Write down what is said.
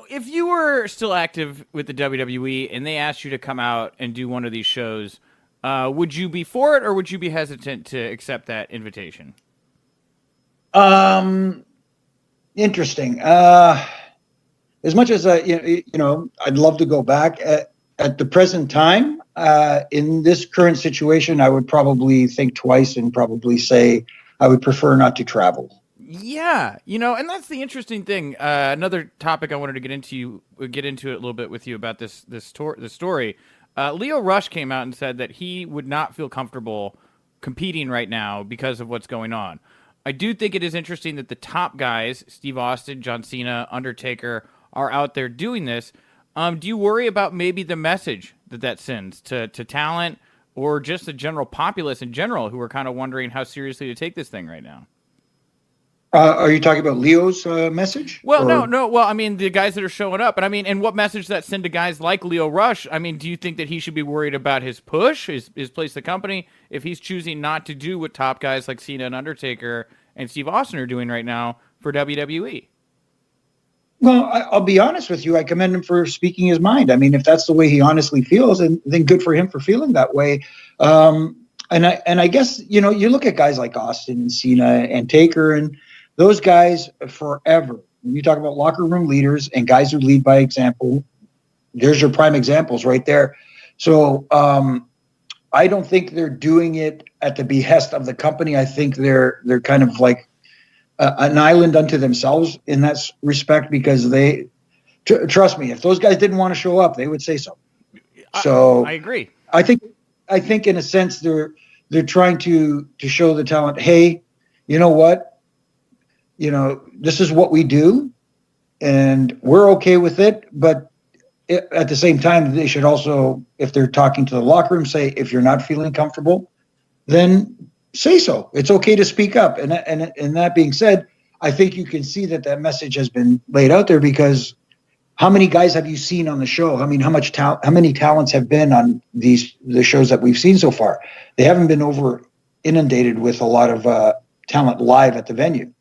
If you were still active with the WWE and they asked you to come out and do one of these shows, would you be for it or would you be hesitant to accept that invitation? Um, Interesting. As much as I'd love to go back at the present time. In this current situation, I would probably think twice and probably say I would prefer not to travel. Yeah, and that's the interesting thing. Another topic I wanted to get into it a little bit with you about this story. Leo Rush came out and said that he would not feel comfortable competing right now because of what's going on. I do think it is interesting that the top guys, Steve Austin, John Cena, Undertaker, are out there doing this. Do you worry about maybe the message that sends to talent or just the general populace in general who are kind of wondering how seriously to take this thing right now? Are you talking about Leo's message? Well, no, Or no. Well, I mean, the guys that are showing up, and I mean, and what message does that send to guys like Leo Rush? I mean, do you think that he should be worried about his push, his place in the company, if he's choosing not to do what top guys like Cena and Undertaker and Steve Austin are doing right now for WWE? Well, I'll be honest with you. I commend him for speaking his mind. I mean, if that's the way he honestly feels, and then good for him for feeling that way. And I guess you look at guys like Austin and Cena and Taker, and those guys forever. When you talk about locker room leaders and guys who lead by example, there's your prime examples right there. So I don't think they're doing it at the behest of the company. I think they're kind of like an island unto themselves in that respect, because they trust me, if those guys didn't want to show up, they would say so. So I agree. I think in a sense they're trying to show the talent, hey, you know what, this is what we do and we're okay with it. But at the same time, they should also, if they're talking to the locker room, say, if you're not feeling comfortable, then say so. It's okay to speak up. And that being said, I think you can see that message has been laid out there, because how many guys have you seen on the show? I mean, how many talents have been on the shows that we've seen so far? They haven't been over inundated with a lot of talent live at the venue.